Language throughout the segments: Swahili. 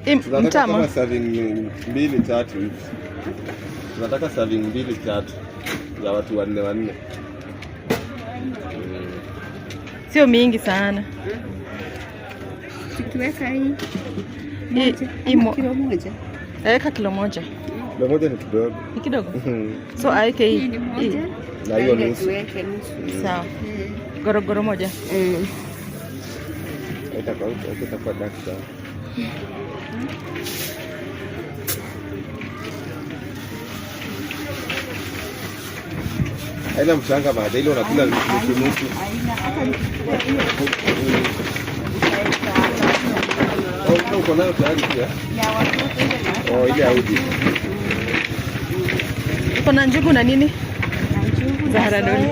Tunataka mtama serving 2-3 hivi. Tunataka serving 2-3 ya watu 4. sio mingi sana. Tukiweka hii kilo moja. Weka kilo moja. Kilo moja ni kidogo. Ni kidogo. So aike hii. Na hiyo nusu. Sawa. Gorogoro moja. Itakuwa dakika. Haina mchanga baada ile unakula nusu. Uko nayo tayari pia? Ile audi. Uko na njugu na nini? Zahara doni.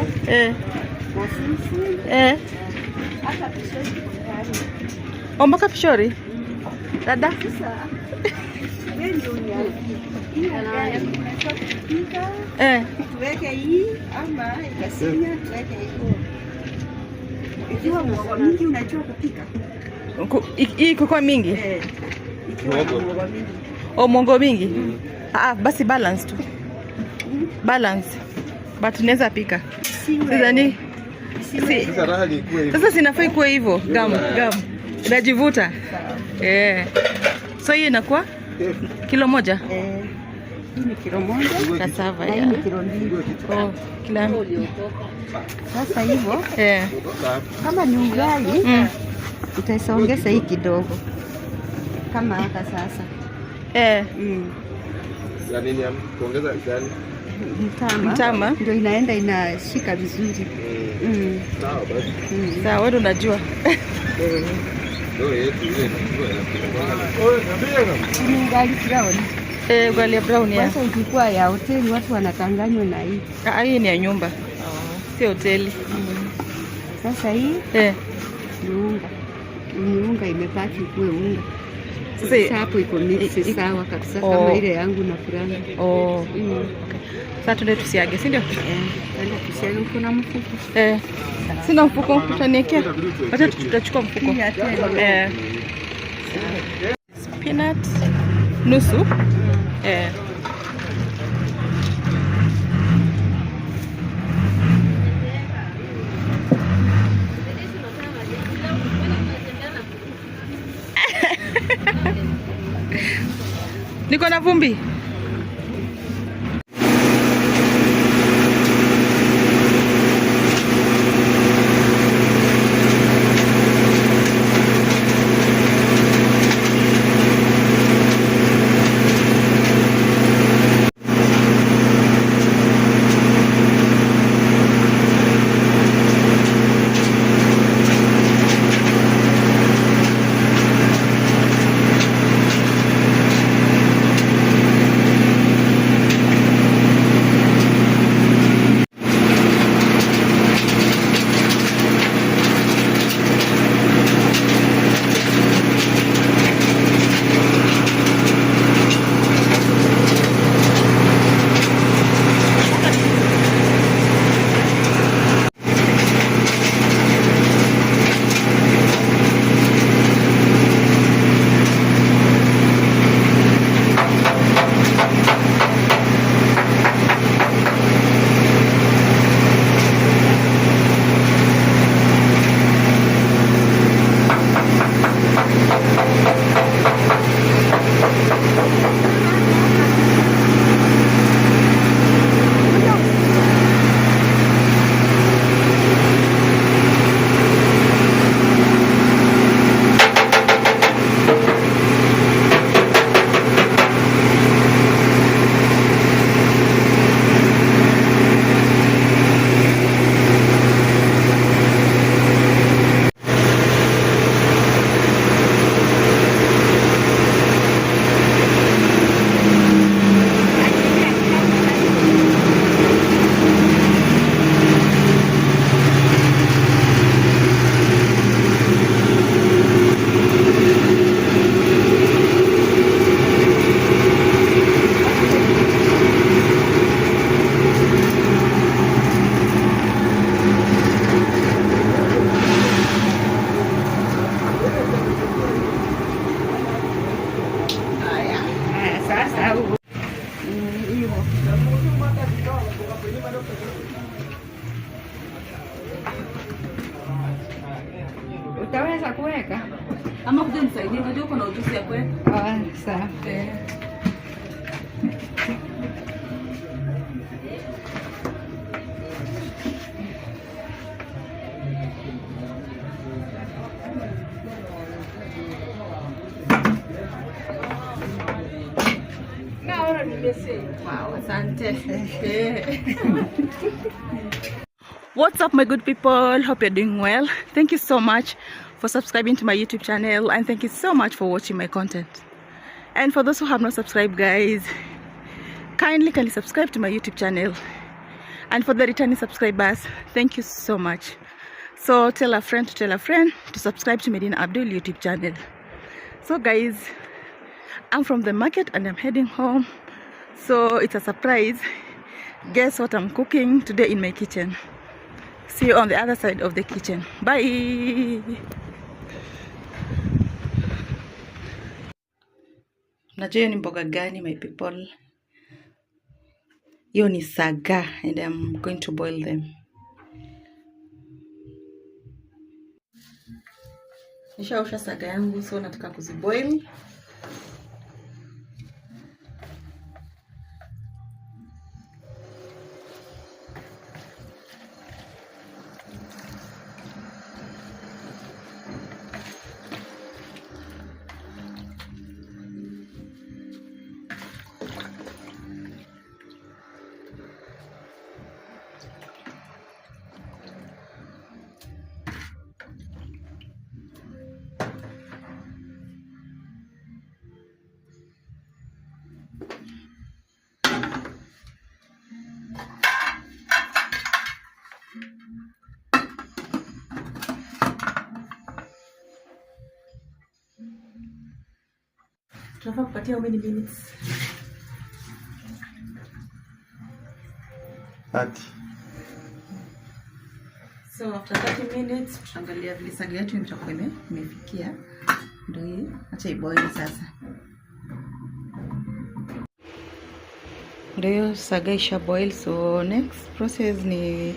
Mpaka pishori? Dada? Tuweke hii ama ikasinya tuweke hii. Ikiwa mwogo mingi unajua kupika? Hii kukua mingi? Mwongo mingi? Basi balance tu. Balance. But unaweza pika. Sasa sinafai kuwa hivyo. Gamu. Inajivuta. So hii inakuwa kilo moja? Hii ni kilo moja. Kasava ya. Hii kilo 2. Kila. Sasa hivyo. Kama ni ugali, utaisongeza hii kidogo. Kama hata sasa. Ya nini kuongeza gani? Mtama. Ndio inaenda inashika vizuri. Sawa basi. Sawa, wewe unajua. Ni ugali brown. Ugali ya brown ya. Sasa ikikuwa ya hoteli watu wanakanganywa na hii. Hii ni ya nyumba. Si hoteli. Sasa hii ni unga. Ni unga imepaki kuwe unga. Sasa hapo iko mix sawa kabisa kama ile yangu na fulani. Sasa tuende tusiage, si ndio? Tuende tusiage. Kuna mfuko? Sina mfuko, utaniwekea. Acha tutachukua mfuko. Peanut nusu. Niko na vumbi. unaweza kuweka ama kuja nisaidie, unajua uko na ujuzi ya kuweka. Sawa. Wow, asante. What's up, my good people? Hope you're doing well. Thank you so much for subscribing to my YouTube channel, and thank you so much for watching my content. And for those who have not subscribed, guys, kindly subscribe to my YouTube channel. And for the returning subscribers, thank you so much. So tell a friend to subscribe to Medina Abdul YouTube channel. So guys, I'm from the market and I'm heading home. So it's a surprise. Guess what I'm cooking today in my kitchen. See you on the other side of the kitchen. Bye. Najua ni mboga gani, my people? Hiyo ni saga, and I'm going to boil them. Nishaosha saga yangu, so nataka kuziboil. Tunafaa kupatia how many minutes? 30. So after 30 minutes tutaangalia vile saga yetu itakuwa imefikia. Ndio hii, acha iboil sasa. Ndio saga isha boil, so next process ni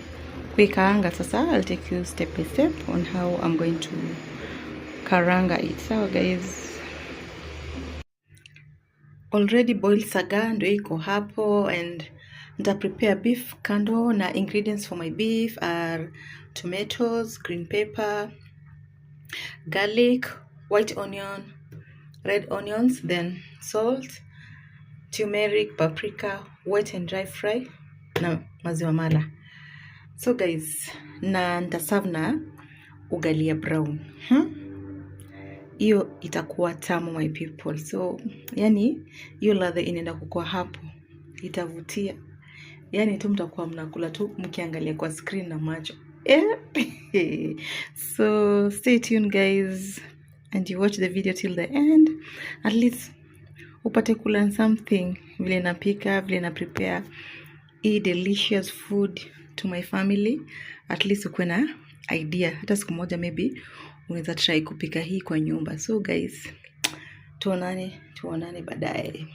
kuikaanga sasa. I'll take you step by step on how I'm going to karanga it. So guys, already boiled saga ndio iko hapo, and nita prepare beef kando, na ingredients for my beef are tomatoes, green pepper, garlic, white onion, red onions, then salt, turmeric, paprika, wet and dry fry na maziwa mala. So guys, na nitaserve na ugali ya brown. Hiyo itakuwa tamu, my people. So yani hiyo ladha inaenda kukua hapo, itavutia. Yani tu mtakuwa mnakula tu mkiangalia kwa screen na macho. So stay tuned guys, and you watch the video till the end. At least upate kula something, vile napika, vile na prepare a delicious food to my family. At least ukuwe na idea, hata siku moja maybe unaweza try kupika hii kwa nyumba. So guys, tuonane baadaye.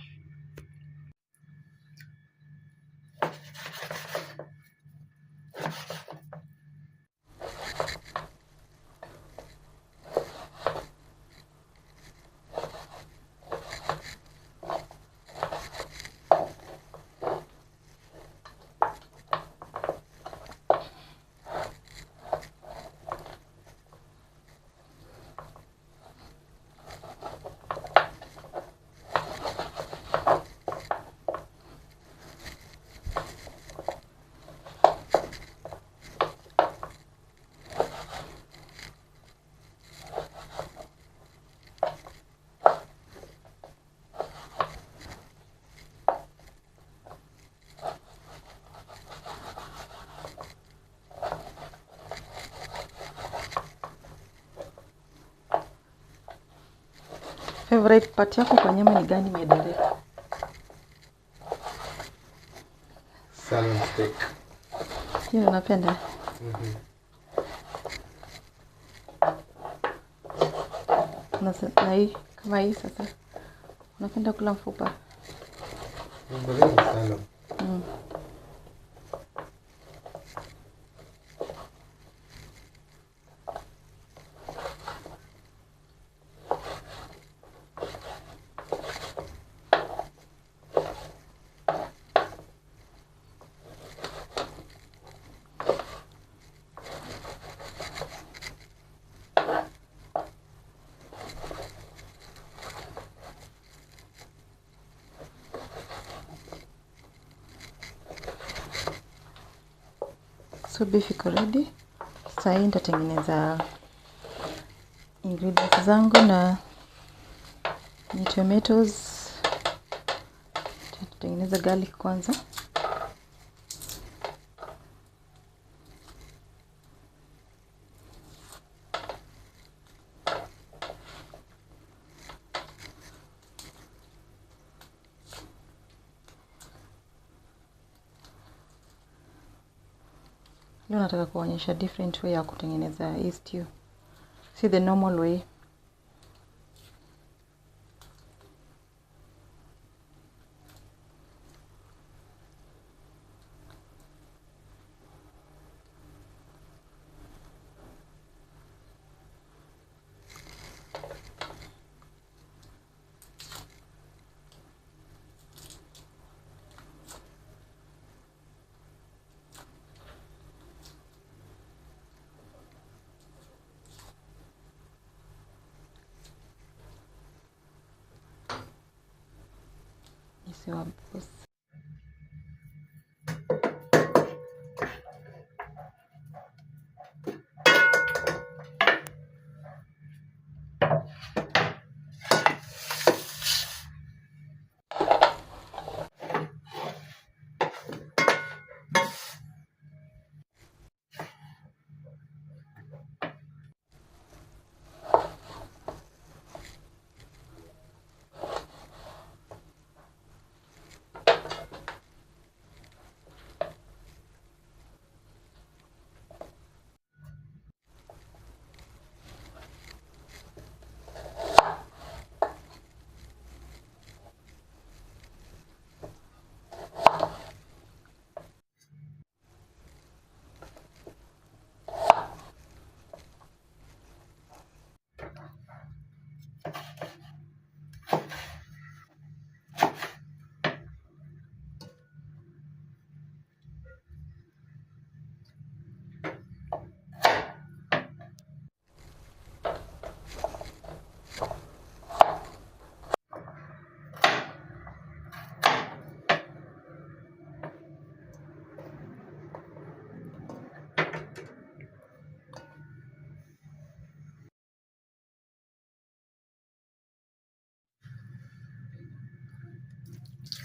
Favorite part yako kwa nyama ni gani, my darling? Salmon steak. Hiyo unapenda? Na hii kama hii sasa. Unapenda kula mfupa? Mbele sana. So beef iko ready. Sasa hii nitatengeneza ingredients zangu na ni tomatoes. Tutatengeneza garlic kwanza. Leo nataka kuonyesha different way ya kutengeneza hii stew. See the normal way. Isiwa boss.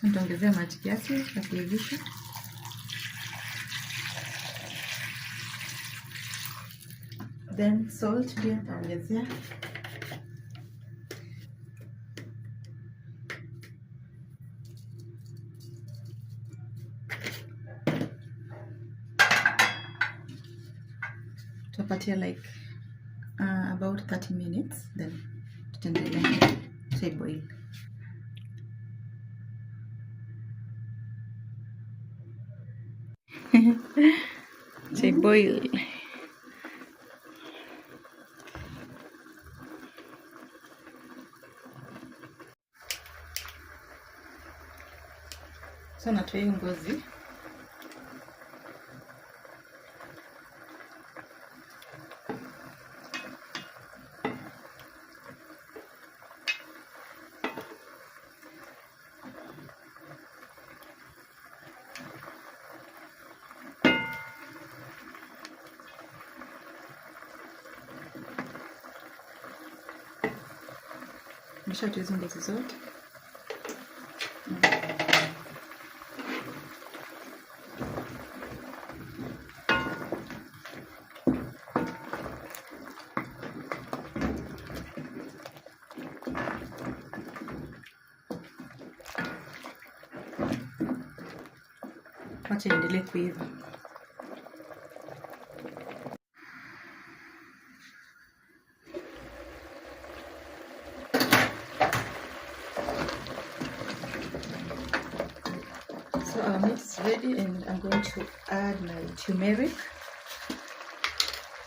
Nitaongezea maji kiasi ya kuivisha. Then salt pia nitaongezea. Tutapatia like about 30 minutes, then tutaendelea boil. Boil. So natoa ngozi. Nishatoa hizo ngozi zote. Wacha iendelee kuiva. So our meat is ready and I'm going to add my turmeric,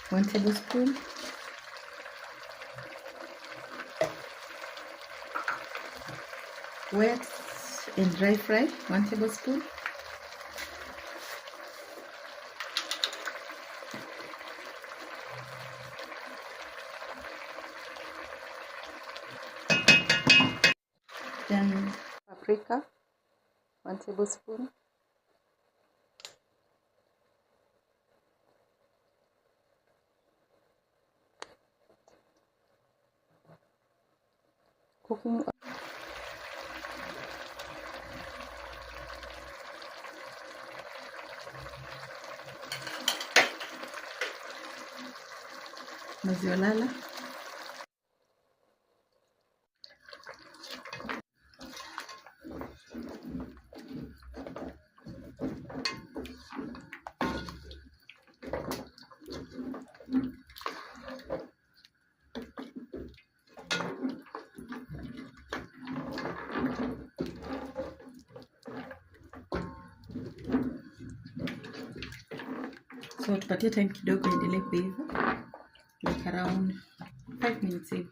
1 tablespoon. Wet and dry fry, 1 tablespoon. Then paprika, 1 tablespoon. cooking. Maziwa lala. So tupatie time kidogo endelee kuiva, like around 5 minutes hivi.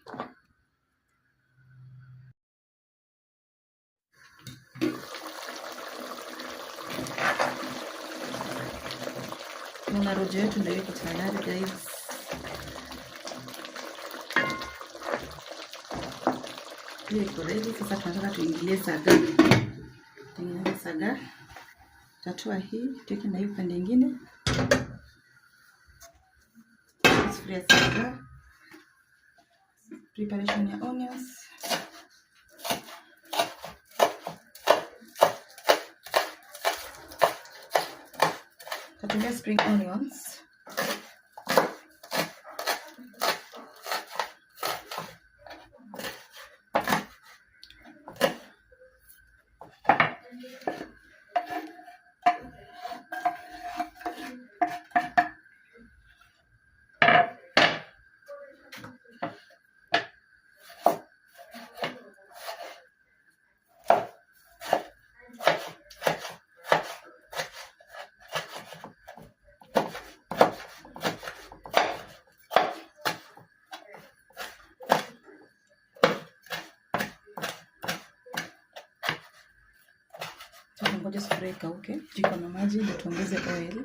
Na rojo yetu ndio iko tayari guys. Hii iko ready. Sasa tunataka tuingilie saga. Tengeneza saga. Tatoa hii, tuweke na hii upande mwingine. Sufuria saga. Preparation ya onions. Tatumia spring onions. Ngoja sufuria ikauke, jiko na maji, ndio tuongeze oil.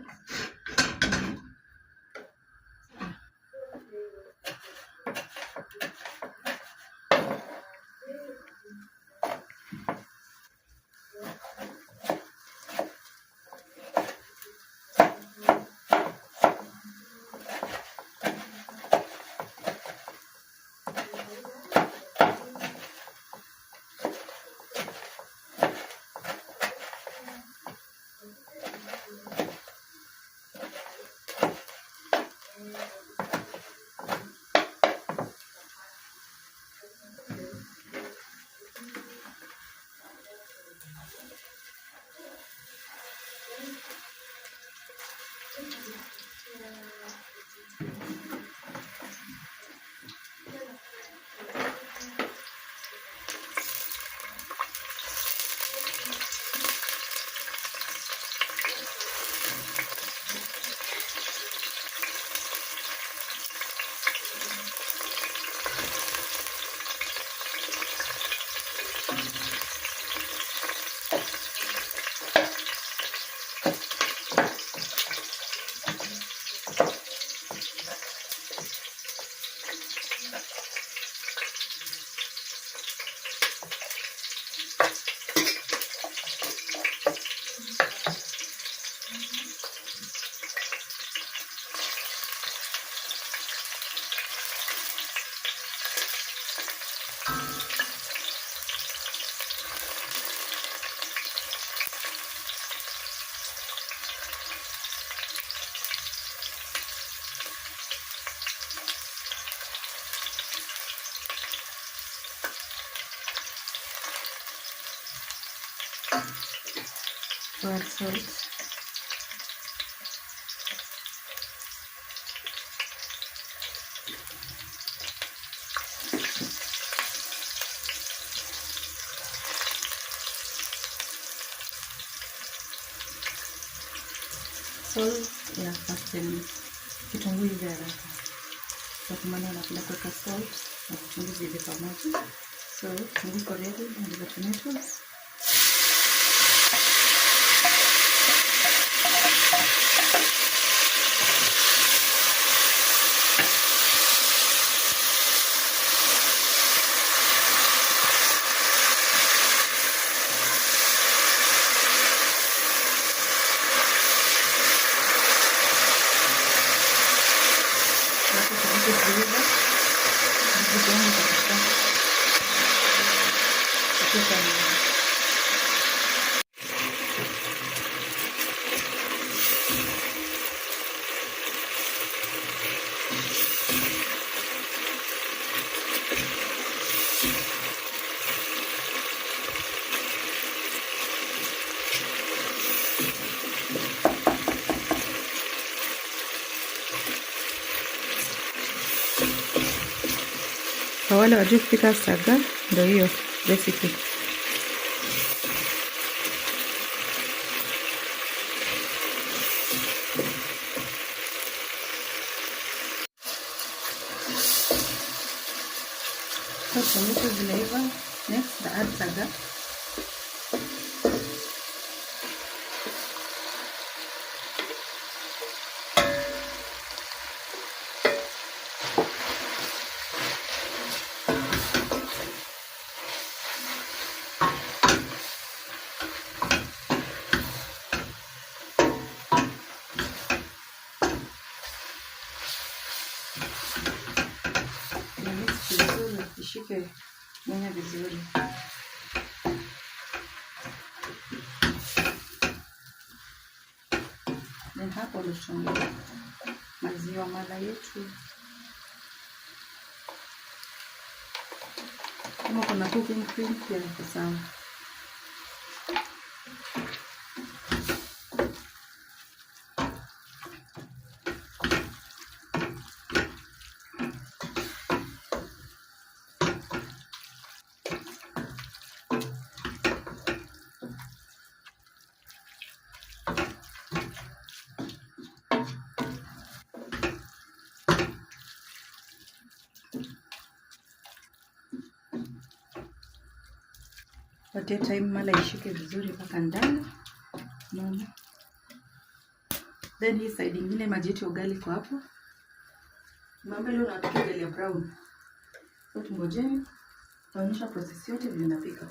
Add salt. Salt ya fasten kitunguu hivi haraka. Kwa maana napenda kuweka salt na kitunguu hivi pamoja. So, kitunguu iko ready and the tomatoes. Kwa wale wajui kupika saga, ndio hiyo recipe. Sasa tomato zimeiva, next add saga. Ishike nyanya vizuri. Then hapo ndo tunaongeza maziwa mala yetu. Kama kuna cooking cream pia ni sawa. Patia time mala ishike vizuri mpaka ndani. Naona. Then hii side nyingine maji yetu ya ugali kwa hapo. Mambo leo nataka ugali ya brown. So tungojeni. Taonyesha process yote vile napika.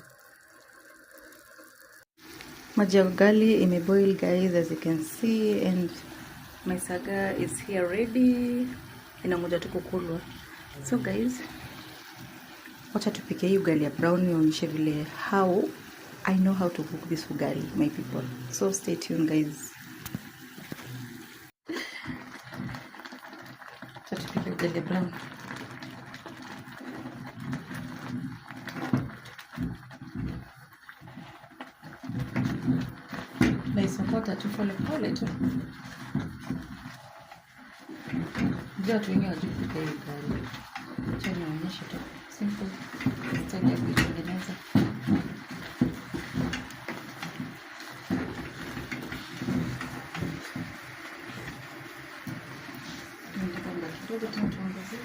Maji ya ugali imeboil guys, as you can see, and my saga is here ready. Inangoja tu kukulwa. So guys, wacha tupike hii ugali ya brown, nionyeshe vile how I know how to cook this ugali, my people. So stay tuned guys. Wacha tupike ugali ya brown. Naisokota tu pole pole tu. Ndio tu wenyewe wajui kupika hii ugali. Acha nionyeshe tu simple style ya kutengeneza. Ndio kidogo tu tuongeze.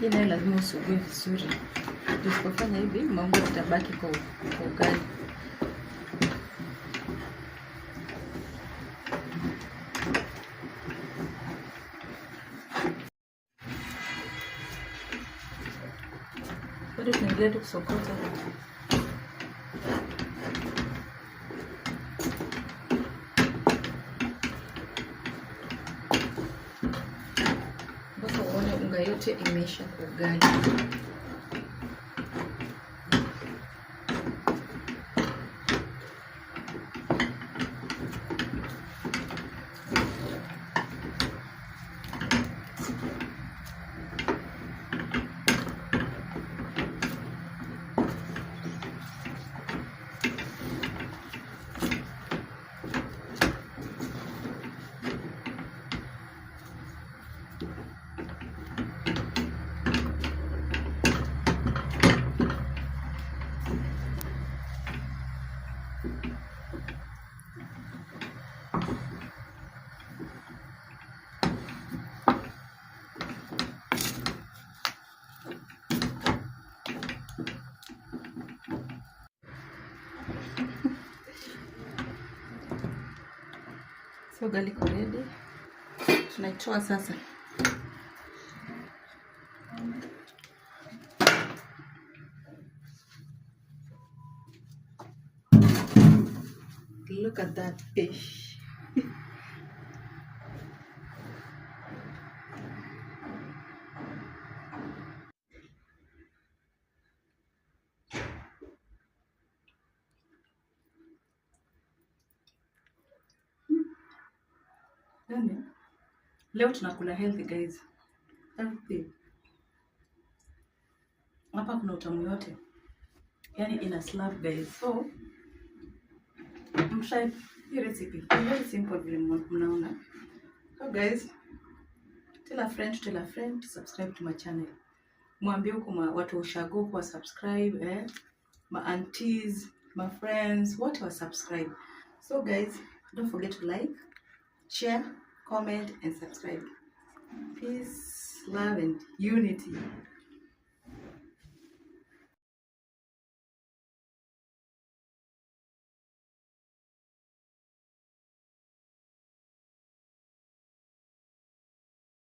Hii nayo lazima usugue vizuri. Usipofanya hivi maungo itabaki kwa ugali. Bado tunaendelea tu kusokota. Unga yote imesha kwa ugali. So ugali iko ready. Tunaitoa sasa. Look at that fish. Yani, leo tunakula healthy guys. Healthy. Hapa kuna utamu yote. Yani ina slab guys. So, mtry hii recipe. It's very simple vile mnaona. So guys, tell a friend to subscribe to my channel. Mwambie huko watu ushago kwa subscribe, my aunties, my friends, wote wa subscribe. So guys, don't forget to like, share, comment and subscribe. Peace, love and unity.